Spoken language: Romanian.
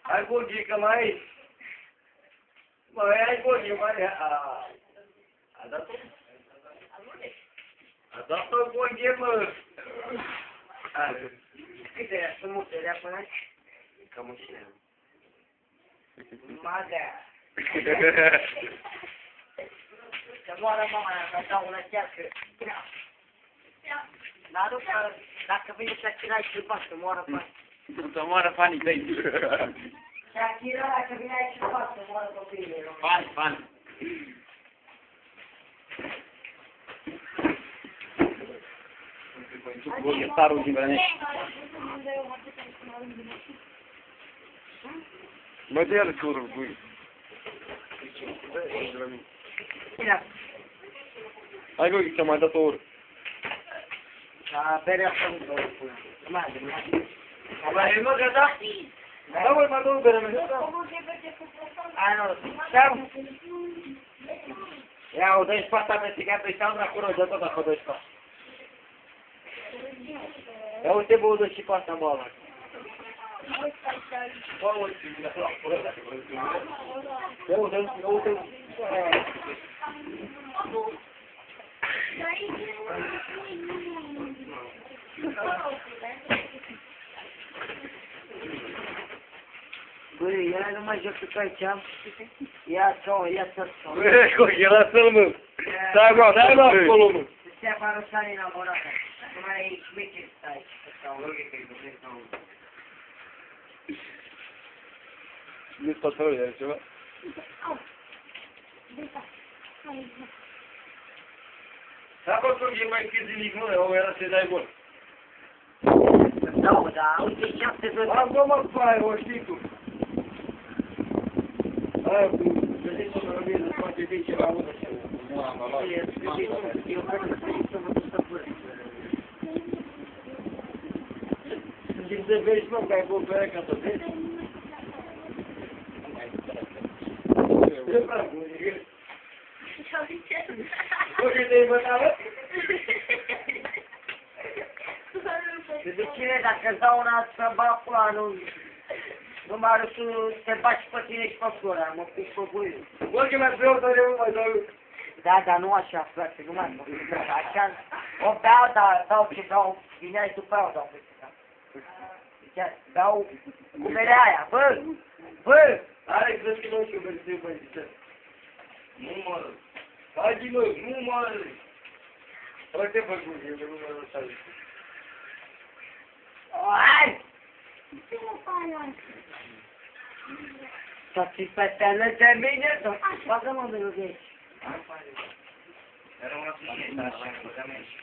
Ai bogica mais. Mãe, ai bogica mais. Adaptou bogica, mano. Que ideia? Como telefone? Como chama? Mada. Demora pra dar uma tcheca. Nada para dacă vine să tirai și pasă, moară pani. Să moară fanii tăi. Shakira, dacă vine aici și pasă, moară copiii. Fani. Starul din Brănești. Mă de el curul, băi. Hai bă, că m-a dat o oră. Berea asta nu vreau să spun. Mai mă gata? Da, mă, mă dau berea mea. Hai, nu, steam. Ia, o dă-i spata pe țigat pe steam, acolo, de tot acolo dă-i spata. Ia uite, bă, dă și pe asta, bă, ăla. Ia uite. Băi, ia nu mai joc cu aici. Ia să-l. Băi, congelați-l, mă. Stai, mă, acolo, mă. Se apară să ne înamorată. Nu mai e șmecher să stai. Nu-ți patrolul, ai ceva? Dacă tu e mai fizilic, nu, o era să-i dai bun. Da, da, uite, 7 Am mă, pai, o știi tu. Aia, cu vedeți să rămâie de toate de ceva, mă, de ceva. Nu am luat. Eu vreau să mă duc să pără. Când te vezi, mă, că ai bun pe aia ca să vezi. Ce fac, mă, zic? Uite, te-ai bătat, de cine dacă îți dau una să bag pula, nu mă arăt să te bagi pe tine și pe sora, mă pic pe buiul. Bă, că mi-a preot de mai dau. Da, dar nu așa, frate, nu mai mă pic. Așa, o beau, dar dau ce dau, vineai după aia o dau pe tine. Dau cu berea aia, bă! Are crezi că nu știu că te mai zice. Nu mă. Hai, mă, nu mă. Hai te fac bun, eu nu mă lăsa. Hai! Să ți pe tine de mine, să facă mă de aici. Era una fișie, dar așa, băgăm aici.